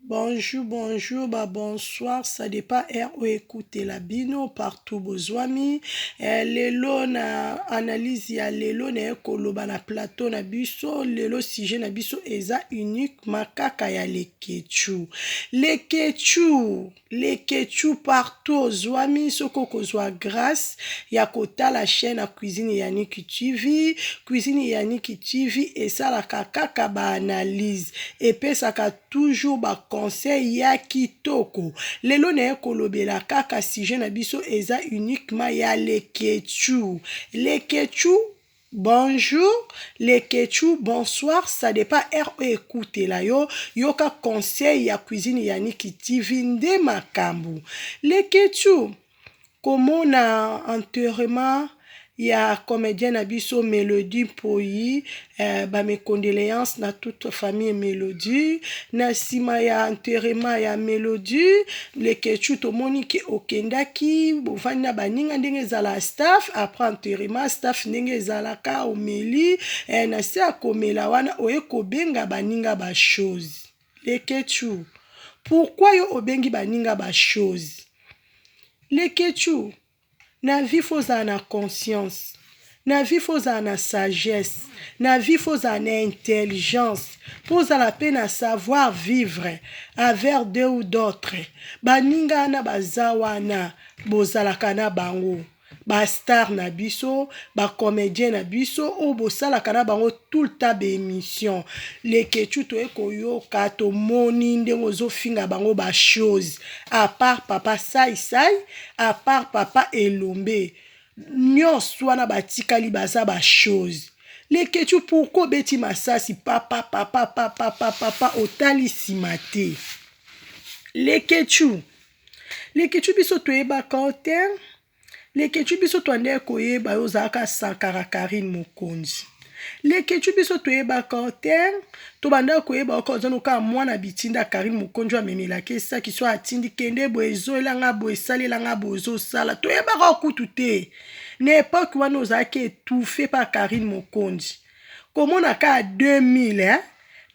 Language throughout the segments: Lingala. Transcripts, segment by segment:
Bonjour, bonjour, bonsoir, ça dépend où écouter la bino partout bozwami. Lelo na analyse ya lelo na ekoloba na plateau na biso, lelo sujet na biso eza unique makaka ya lekechu. Lekechu partout ozwami soko kozwa grâce ya kotala chaîne na cuisine Yannick TV. Cuisine Yannick TV esalaka kaka ba analyse epesaka toujours ba conseil ya kitoko. Lelo na kolobela kaka sujet na biso eza uniquement ya lekechu. Lekechu bonjour, lekechu bonsoir, ça dépend écoutez la yo yoka conseil ya cuisine Yannick TV nde makambu. Lekechu komona enterrement ya comédien na biso Mélodie Mpoyi, mes condoléances na toute famille Mélodie. Na sima ya enterrement ya Mélodie, lekechu tomoni ki okendaki bovandi na baninga ndenge ezala staff. Après enterrement staff ndenge ezalaka omeli, na se akomela wana oye kobenga baninga ba chose. Lekechu pourquoi yo obengi baninga ba chose? Lekechu na vie foza na conscience, na vie foza na sagesse, na vie foza na intelligence, poza la peine à savoir vivre avec deux ou d'autres. Baninga na bazawana bozalaka na bango, ba star na biso, ba comédien na biso o bosalaka na bango tout le temps émission. Lekechu to ekoyoka to moni ndenge ozofinga bango ba chose. À part papa sai, à part papa elombe, nyonso wana batikali baza ba chose. Lekechu pourquoi beti masasi papa otali simate. Lekechu biso toyebaka te. Lekechu biso twande koyeba yo zaka Sankara Karine Mokonzi. Lekechu biso toyebaka te, tobanda koyeba okozonoka mwana bitinda Karine Mokonzi amemelaki esaki so atindi kende boezo elanga boesalelanga bozosala. Toyebaka okutu te. Na époque wana ozalaki étouffé par Karine Mokonzi. Komona ka 2000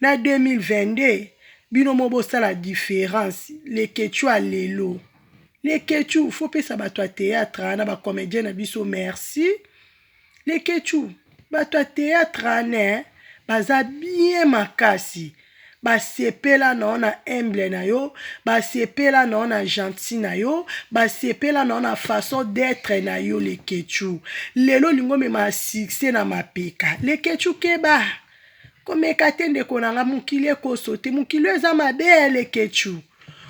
na 2022 bino mobosala différence. Lekechu alelo. Lekechu faut pesa bato ya théâtre na ba comédien na biso merci. Lekechu bato ya théâtre ne baza bien makasi. Basepela na humble na yo, basepela na gentil na yo, basepela na façon d'être na yo. Lekechu lelo lingo mema succès na mapeka. Lekechu keba komeka te ndeko nanga mukili ekosote mukili eza mabe. Lekechu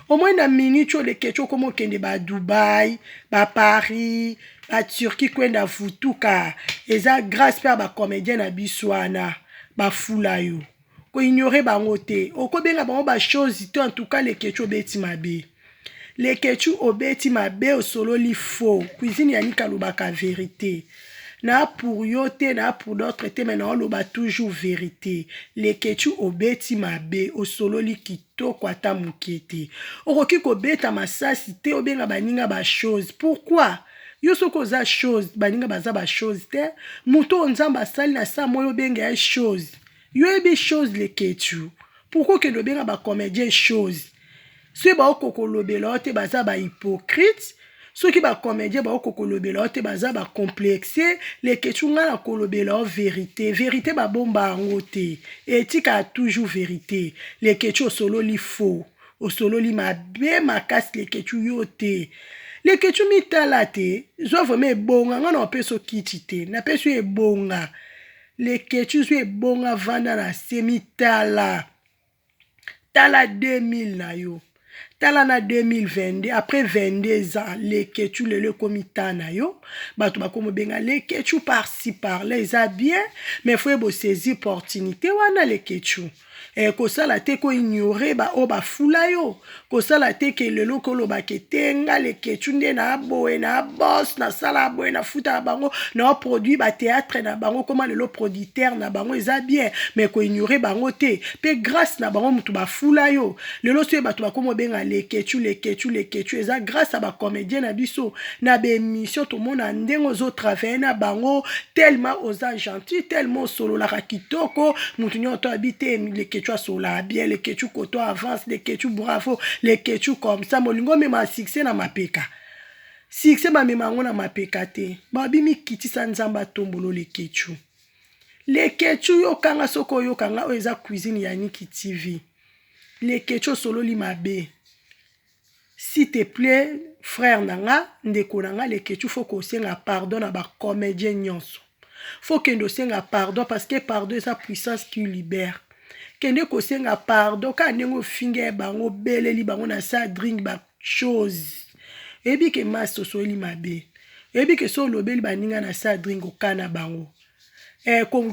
au moins na minute lekechu komo kende ba Dubai, ba Paris, ba Turquie kwenda futuka eza grâce per ba comédien na biswana ba fula yo. Ko ignorer bango te. Okobenga bango ba chose te en tout cas lekechu obeti mabe. Lekechu obeti mabe osololi faux. Cuisine Yannick alobaka vérité. Na pour yo te, na pour d'autres te, mais on loba toujours vérité. Lekechu obeti mabe osololi kitoko ata mukete. Okoki kobeta masasi te obenga baninga ba chose. Pourquoi? Yo soko za chose baninga baza ba chose te. Muto nzamba sali na sa moyo benga ya chose. Yo ebe chose lekechu. Pourquoi que lobenga ba comédien chose? Si ba okokolobela te baza ba hypocrite. Soki ba comédien ba okokolobela te baza ba complexe. Lekechu nga na kolobela vérité. Vérité ba bomba ango te. Etika toujours vérité. Lekechu osololi faux. Osololi mabe makasi lekechu yo te. Lekechu mitala te. Zo vreme ebonga nga na opeso kiti te. Na peso ebonga. Lekechu zo ebonga vanda na semitala. Tala 2000 na yo. Tala na 2022 après 22 ans lekechu lelo komita na yo bato bakomo benga lekechu par-ci par-là eza bien mais faut ebo saisir opportunité wana lekechu kosala te ko ignorer ba o ba fula yo kosala te ke lelo koloba ke tenga lekechu nde na boye na boss na sala boye na futa bango na produit ba théâtre na bango comment lelo producteur na bango eza bien mais ko ignorer bango te pe grâce na bango mutu ba fula yo lelo so bato bakomo benga les kechu eza grâce à ba comédien na biso na be émission tout monde ndengo zo travailler na bango tellement oza gentil tellement solo la kitoko mutu nyoto habité les kechu sola bien les kechu koto avance les kechu bravo les kechu comme ça molingo mema succès na mapeka succès ba mema ngo na mapeka te ba bimi kitisa nzamba tombolo les kechu yo kanga soko yo kanga oza cuisine ya Niki TV les kechu solo li mabe. S'il te plaît, frère nanga, ndeko nanga, les kechu faut qu'on senga pardon à ba comédien nyonso. Faut qu'on senga pardon parce que pardon est sa puissance qui libère. Kende ko senga pardon ka nengo finger bango bele li bango na sa drink ba chose. Ebi ke masto so li mabe. Ebi ke so lobeli baninga na sa drink okana bango.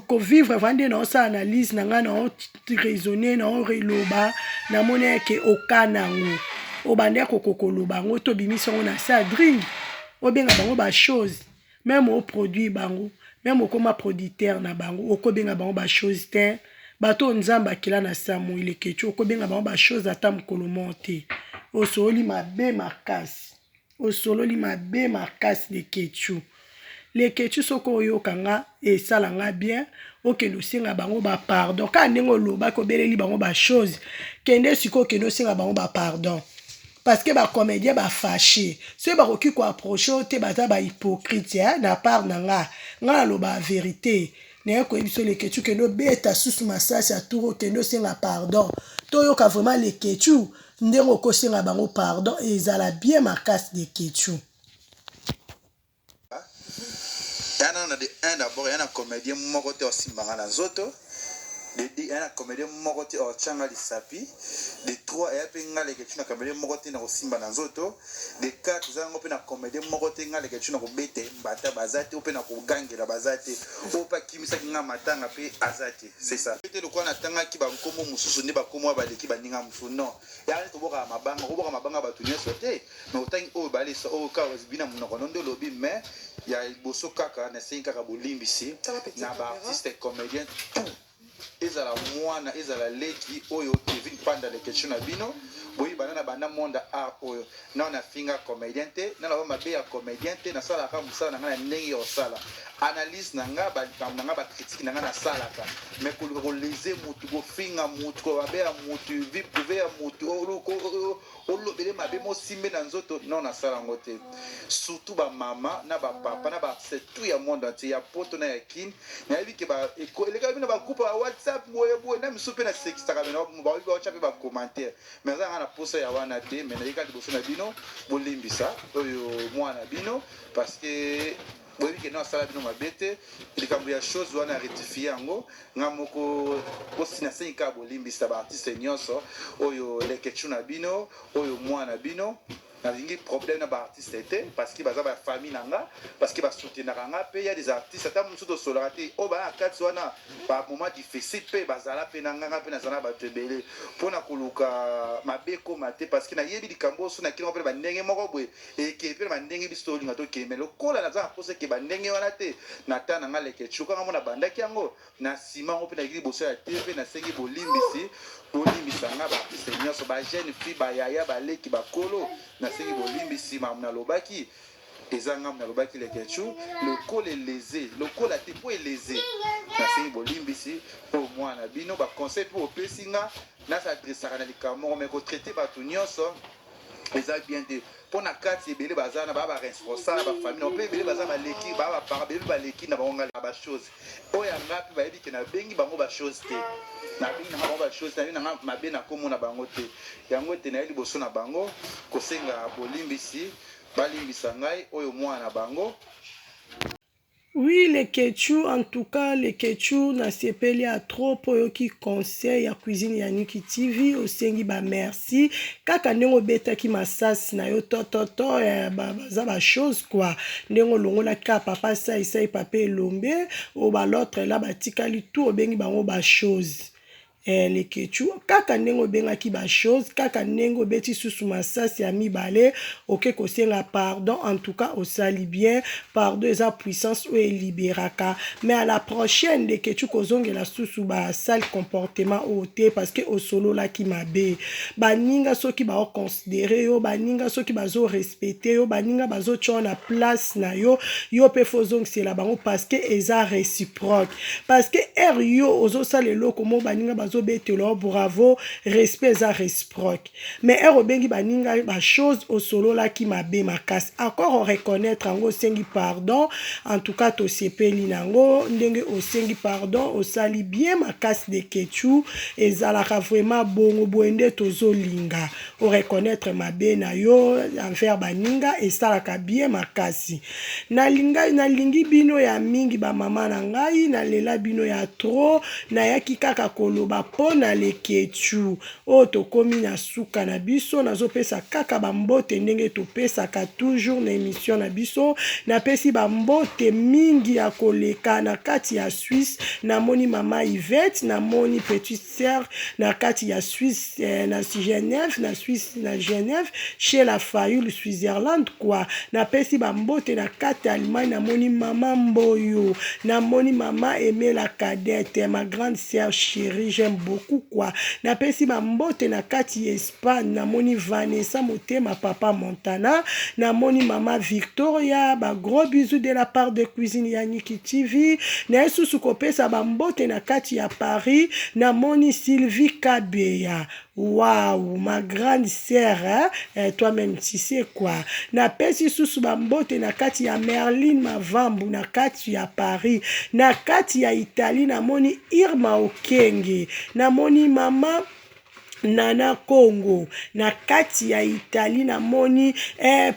Ko vivre vande na sa analyse nanga na raisonner na reloba na mone ke okana ngo. Obande kokokolo bango to bimisa on a sa drink obenga bango ba chose même au produit bango même okoma producteur na bango okobenga bango ba chose te bato nzamba kila na samu ile kechu okobenga bango ba chose ata mkolo monte osoli mabe makasi osololi mabe makasi de kechu les kechu soko yo kanga e salanga bien okendo singa bango ba pardon ka nengo loba ko beleli bango ba chose kende siko kendo singa bango ba pardon. Parce que ba comédien ba fâché ceux ba qui ko approcher te baza ba hypocrite na part nanga lo ba vérité ne ko biso le kechu kendo beta susu masasi aturo kendo senga pardon to yo ka vraiment le kechu ndengo ko senga bango pardon et ezala bien makasi de kechu yana na de un d'abord yana comédien moko te osimbanga na zoto de un comédien moko te ochanga lisapi de 3 et pe ngale ke tuna comédien moko te na kosimba na nzoto de 4 zango pe na comédien moko te ngale ke tuna ko bete mbata bazate pe na ko gangela bazate o pa kimisa nga matanga pe azate c'est ça te lokwa na tanga ki ba nkomo mususu ne ba komo ba leki ba ninga musu non ya to boka mabanga ba tunya sote no tangi o ba le so o ka bina munoko ndo lobi mais ya boso kaka na 5 kaka bolimbisi na ba artiste comédien ezala mwana ezala leki oyo Kevin Panda le question na bino boyi banana banda monde art oyo na na finga comédien te na la mabe ya comédien te na sala ka musala na ndenge yo sala analyse nanga ba nanga ba critique nanga na sala ka mais ko leze mutu ko finga mutu ko babe ya mutu vi privé ya mutu o lobele mabe mo simbe na nzoto non na sala ngote surtout ba mama na ba papa na ba c'est tout ya monde entier ya poto na ya kin na yebi ke ba les gars bino ba groupe wa WhatsApp boye na misupe na sexta ka bino ba ba chape ba commentaire mais ça na posa ya wana te mais na yika liboso na bino bolimbisa oyo mwana bino parce que boyebi ke no asala bino mabete likambo ya chose wana rectifier yango nga moko osina senka bolimbisa ba artiste nyonso oyo lekechu na bino oyo mwana bino na lingi problème na ba artiste était parce que baza ba famille nanga parce que ba soutenir nga pe ya des artistes ata musu to solarate o ba akati wana ba moment difficile pe bazala pe nanga pe na zana ba tebele pona koluka mabeko mate parce que na yebi likambo so na kino pe ba ndenge moko boye e ke pe ba ndenge biso linga to ke melo kola na za pose ke ba ndenge wana te na tana nga leke chuka nga mona bandaki yango na sima ngo pe na gili boso ya TV na sengi bolimbisi bolimbisanga ba artiste nyonso ba jeune fille ba yaya ba leki ba kolo na sengi bolimbisi mamna lobaki ezanga mna lobaki lekechu le col est lésé le col a été pour lésé na sengi bolimbisi pour moi na bino ba conseil pour pesinga na sa adressera na likambo mais ko traiter ba tout nyonso eza bien de pour na kati ebele bazana ba responsable ba famille on peut ebele bazana ba leki ba parabele ba leki na bango ba chose oya ngapi ba yebi ke na bengi bango ba chose te na bengi na bango ba chose na nga mabe na komo na bango te yango te na liboso na bango kosenga bolimbisi balimbisa ngai oyo mwana bango. Oui, les Kechu, en tout cas, les Kechu, na sepeli à trop pour eux qui conseillent à cuisine ya Niki TV, au sengi ba merci. Kaka nengo beta ki masas na yo to za ba chose quoi. Nengo longo la ka papa ça papa lombe, ou ba l'autre là ba tikali tout au bengi bango ba chose. le kechu kaka ndenge obengaki bachose kaka ndenge obeti susu masasi ya mibale oke kosenga pardon. En tout cas osali bien, pardon eza puissance oyo eliberaka. Mais à la prochaine de kechu kozongela susu basali comportement oyo te parce que osololaki mabe. Baninga soki baoconsidere yo, baninga soki bazorespecte yo, baninga bazotia na place na yo, yo mpe fozongisela bango parce que eza réciproque. Parce que er yo ozosala eloko mo baninga bazobetela bravo, respect eza réciproque. Mais er obengi baninga bachose osololaki mabe makasi, encore reconnaître yango osengi pardon. En tout cas tosepeli nango ndenge osengi pardon, osali bien makasi de kechu ezalaka vraiment bongo boende tozolinga o reconnaître mabe na yo envers baninga esalaka bien makasi. Nalingi bino ya mingi ba mama na ngai, nalela bino ya trop, nayaki kaka koloba po na lekechu o tokomi na suka na biso, nazopesa kaka bambote ndenge topesaka toujours na émission na biso. Napesi bambote mingi ya koleka na kati ya Suisse, namoni mama Yvette, namoni petite sœur na kati ya Suisse, na Genève, na Suisse na Genève, chez la Fayule Switzerland quoi. Napesi bambote na kati ya Allemagne, namoni mama Mboyo, namoni mama Aimé la cadette, ma grande sœur chérie, j'aime beaucoup quoi. Napesi bambote na kati ya Espagne, namoni Vanessa Motema papa Montana, namoni mama Victoria, ba gros bisous de la part de Cuisine Yaniki TV. Na susu kopesa bambote na kati ya Paris, namoni Sylvie Kabeya. Waouh, ma grande sœur, hein? Toi-même tu sais quoi. Na pesi susu bambote na kati ya Merlin Mavambu na kati ya Paris, na kati ya Italie namoni Irma Okenge, namoni mama Nana Congo, na kati ya Italie namoni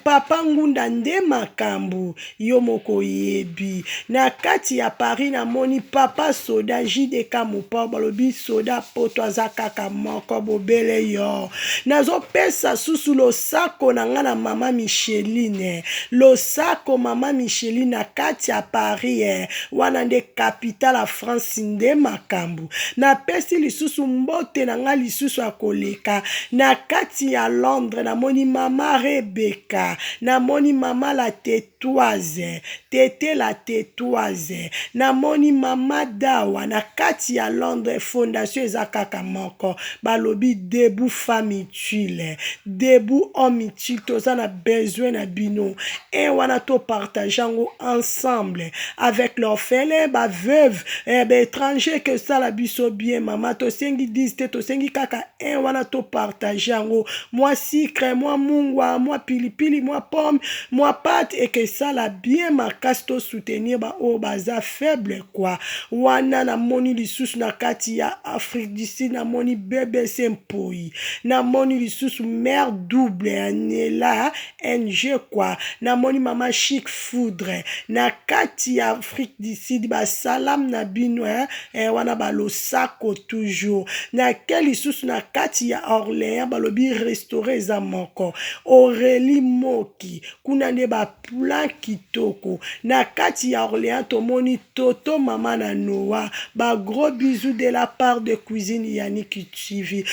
papa Ngunda nde makambu yo moko yebi. Na kati ya Paris namoni papa Soda JDK Mopa balobi soda poto aza kaka moko bobele yo. Nazo pesa susu losako na nga na mama Micheline, losako mama Micheline na kati ya Paris wana nde capitale ya France nde makambu. Na pesi lisusu mbote na nga lisusu koleka na kati ya Londres, namoni mama Rebecca, namoni mama la Tétoise, tete la Tétoise, namoni mama Dawa na kati ya Londres. Fondation eza kaka moko balobi debout femme utile, debout homme utile, toza na besoin na bino et wana to partage yango ensemble avec l'orphelin, ba veuve, ba étranger que ça la biso bien mama to sengi diste to sengi kaka wana to partage yango, moi sucre, moi mungwa, moi pilipili, moi pomme, moi pâte et que ça la bien makasi to soutenir ba o baza faible quoi. Wana na moni lisusu na kati ya Afrique du Sud, na moni BBC Mpoi, na moni lisusu mère double Anela NG quoi, na moni mama Chic Foudre na kati ya Afrique du Sud, ba salam na bino wana ba losako toujours. Na quel lisusu na kati ya Orléans balobi restauré za moko Aurélie Moki kuna nde ba plan kitoko. Na kati ya Orléans tomoni Toto mama na Noah, ba gros bisous de la part de Cuisine Yaniki TV.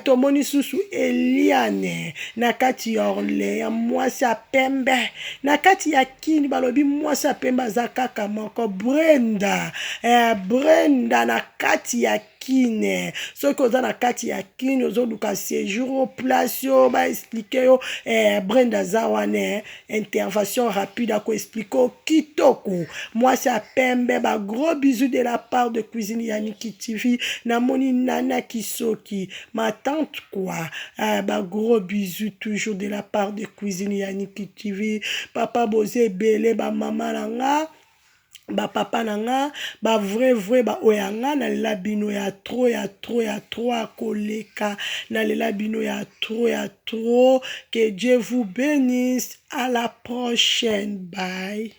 Tomoni susu Eliane na kati ya Orléans, mwasi ya pembe na kati ya Kini balobi mwasi ya pembe aza kaka moko Brenda, Brenda na kati ya Kine. Soki oza na kati ya Kine ozoluka séjour au place yo ba expliquer yo Brenda za wane intervention rapide ako expliquer kitoko. Mwasi ya pembe, ba gros bisous de la part de Cuisine Yaniki TV. Namoni Nana Kisoki, ma tante quoi, ba gros bisous toujours de la part de Cuisine Yaniki TV. Papa Bozé Belé, ba maman nanga, ba papa nanga, ba vrai ba oyanga na lela bino ya trop koleka, na lela bino ya trop. Que Dieu vous bénisse. À la prochaine. Bye.